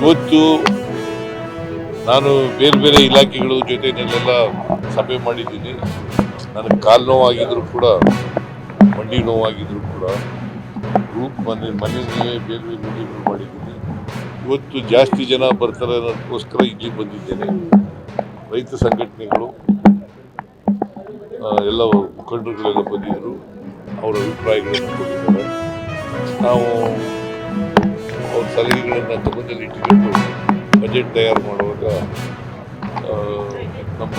ಇವತ್ತು ನಾನು ಬೇರೆ ಬೇರೆ ಇಲಾಖೆಗಳ ಜೊತೆಯಲ್ಲೆಲ್ಲ ಸಭೆ ಮಾಡಿದ್ದೀನಿ. ನನಗೆ ಕಾಲು ನೋವಾಗಿದ್ರು ಕೂಡ, ಮಂಡಿ ನೋವಾಗಿದ್ರು ಕೂಡ ಮನೆಯಲ್ಲೇ ಬೇರೆ ಬೇರೆ ಮೀಟಿಂಗ್ಗಳು ಮಾಡಿದ್ದೀನಿ. ಇವತ್ತು ಜಾಸ್ತಿ ಜನ ಬರ್ತಾರೆ ಅನ್ನೋದಕ್ಕೋಸ್ಕರ ಇಲ್ಲಿ ಬಂದಿದ್ದೇನೆ. ರೈತ ಸಂಘಟನೆಗಳು ಎಲ್ಲ ಮುಖಂಡರುಗಳೆಲ್ಲ ಬಂದಿದ್ದರು, ಅವರ ಅಭಿಪ್ರಾಯಗಳನ್ನು ಕೊಟ್ಟಿದ್ದಾರೆ. ನಾವು ಅವ್ರ ಸಲಹೆಗಳನ್ನು ಗಮನದಲ್ಲಿ ಇಟ್ಟುಕೊಂಡು ಬಜೆಟ್ ತಯಾರು ಮಾಡುವಾಗ ನಮ್ಮ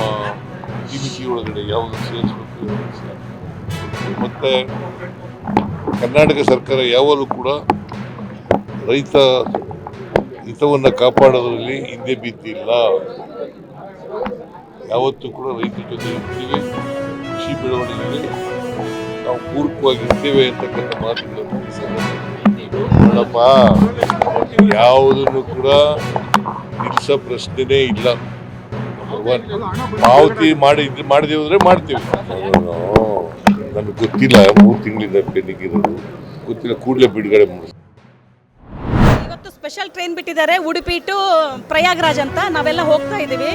ಮಿತಿ ಒಳಗಡೆ ಯಾವುದು ಸೇರಿಸಬೇಕು ಮತ್ತು ಕರ್ನಾಟಕ ಸರ್ಕಾರ ಯಾವಾಗಲೂ ಕೂಡ ರೈತ ಹಿತವನ್ನು ಕಾಪಾಡೋದ್ರಲ್ಲಿ ಹಿಂದೆ ಬಿದ್ದಿಲ್ಲ. ಯಾವತ್ತೂ ಕೂಡ ರೈತರ ಜೊತೆ ಇರ್ತೀವಿ, ಕೃಷಿ ಬೆಳವಣಿಗೆಗೆ ನಾವು ಪೂರಕವಾಗಿರ್ತೇವೆ ಅಂತಕ್ಕಂಥ ಮಾತುಗಳನ್ನು ನೋಡಪ್ಪ, ಯಾವುದನ್ನು ಕೂಡ ನಿಲ್ಲಿಸೋ ಪ್ರಶ್ನೆನೇ ಇಲ್ಲ. ಪಾವತಿ ಮಾಡಿದೆವು ಅಂದರೆ ಮಾಡ್ತೀವಿ. ನನಗೆ ಗೊತ್ತಿಲ್ಲ, 3 ತಿಂಗಳಿಂದ ಪೆಂಡಿಂಗ್ ಇರೋದು ಗೊತ್ತಿಲ್ಲ, ಕೂಡಲೇ ಬಿಡುಗಡೆ ಮಾಡಿ. ಇವತ್ತು ಸ್ಪೆಷಲ್ ಟ್ರೈನ್ ಬಿಟ್ಟಿದ್ದಾರೆ ಉಡುಪಿ ಟು ಪ್ರಯಾಗ್ರಾಜ್ ಅಂತ. ನಾವೆಲ್ಲ ಹೋಗ್ತಾ ಇದ್ದೀವಿ,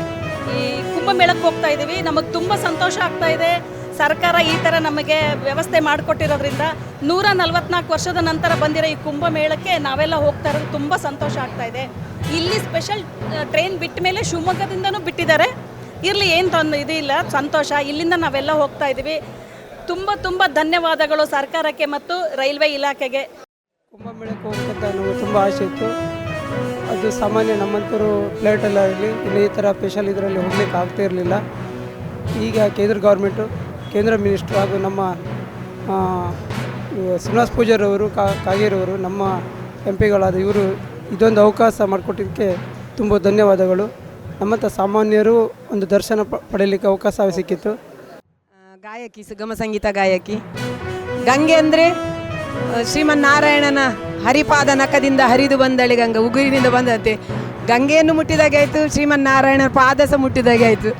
ಈ ಕುಂಭಮೇಳಕ್ಕೆ ಹೋಗ್ತಾ ಇದ್ದೀವಿ. ನಮಗೆ ತುಂಬ ಸಂತೋಷ ಆಗ್ತಾ ಇದೆ. ಸರ್ಕಾರ ಈ ಥರ ನಮಗೆ ವ್ಯವಸ್ಥೆ ಮಾಡಿಕೊಟ್ಟಿರೋದ್ರಿಂದ 144 ವರ್ಷದ ನಂತರ ಬಂದಿರೋ ಈ ಕುಂಭಮೇಳಕ್ಕೆ ನಾವೆಲ್ಲ ಹೋಗ್ತಾ ಇರೋದು ತುಂಬ ಸಂತೋಷ ಆಗ್ತಾ ಇದೆ. ಇಲ್ಲಿ ಸ್ಪೆಷಲ್ ಟ್ರೈನ್ ಬಿಟ್ಟ ಮೇಲೆ ಶಿವಮೊಗ್ಗದಿಂದನೂ ಬಿಟ್ಟಿದ್ದಾರೆ. ಇರಲಿ, ಏನು ಇದಿಲ್ಲ, ಸಂತೋಷ. ಇಲ್ಲಿಂದ ನಾವೆಲ್ಲ ಹೋಗ್ತಾ ಇದ್ದೀವಿ. ತುಂಬ ತುಂಬ ಧನ್ಯವಾದಗಳು ಸರ್ಕಾರಕ್ಕೆ ಮತ್ತು ರೈಲ್ವೆ ಇಲಾಖೆಗೆ. ಕುಂಭಮೇಳಕ್ಕೆ ಹೋಗ್ಬೇಕಂತ ನಮಗೆ ತುಂಬ ಆಸೆ ಇತ್ತು. ಅದು ಸಾಮಾನ್ಯ ನಮ್ಮಂಥವ್ರು ಫ್ಲೈಟಲ್ಲಾಗಲಿ ಇನ್ನು ಈ ಥರ ಸ್ಪೆಷಲ್ ಇದರಲ್ಲಿ ಹೋಗ್ಲಿಕ್ಕೆ ಆಗ್ತಾ ಇರಲಿಲ್ಲ. ಈಗ ಕೇಂದ್ರ ಕೇಂದ್ರ ಮಿನಿಸ್ಟ್ರು ಹಾಗೂ ನಮ್ಮ ಶ್ರೀನಿವಾಸ್ ಪೂಜಾರವರು ಕಾಗೇರವರು ನಮ್ಮ MP ಗಳಾದ ಇವರು ಇದೊಂದು ಅವಕಾಶ ಮಾಡಿಕೊಟ್ಟಿದ್ದಕ್ಕೆ ತುಂಬ ಧನ್ಯವಾದಗಳು. ನಮ್ಮಂಥ ಸಾಮಾನ್ಯರು ಒಂದು ದರ್ಶನ ಪಡೆಯಲಿಕ್ಕೆ ಅವಕಾಶ ಸಿಕ್ಕಿತ್ತು. ಗಾಯಕಿ, ಸುಗಮ ಸಂಗೀತ ಗಾಯಕಿ. ಗಂಗೆ ಅಂದರೆ ಶ್ರೀಮನ್ನಾರಾಯಣನ ಹರಿಪಾದ ನಖದಿಂದ ಹರಿದು ಬಂದಳಿ ಗಂಗೆ, ಉಗುರಿನಿಂದ ಬಂದಂತೆ. ಗಂಗೆಯನ್ನು ಮುಟ್ಟಿದಾಗೆ ಆಯಿತು, ಶ್ರೀಮನ್ನಾರಾಯಣನ ಪಾದ ಸಹ ಮುಟ್ಟಿದಾಗೆ ಆಯಿತು.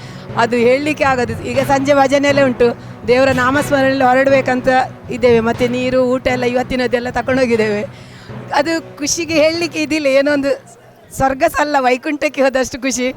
ಅದು ಹೇಳಲಿಕ್ಕೆ ಆಗೋದು. ಈಗ ಸಂಜೆ ಭಜನೆಯಲ್ಲೇ ಉಂಟು, ದೇವರ ನಾಮಸ್ಮರಣೆಯಲ್ಲಿ ಹೊರಡಬೇಕಂತ ಇದ್ದೇವೆ. ಮತ್ತು ನೀರು ಊಟ ಎಲ್ಲ ಇವತ್ತಿನದ್ದೆಲ್ಲ ತಗೊಂಡೋಗಿದ್ದೇವೆ. ಅದು ಖುಷಿಗೆ ಹೇಳಲಿಕ್ಕೆ ಇದಿಲ್ಲ, ಏನೋ ಒಂದು ಸ್ವರ್ಗ ಸಲ್ಲ, ವೈಕುಂಠಕ್ಕೆ ಹೋದಷ್ಟು ಖುಷಿ.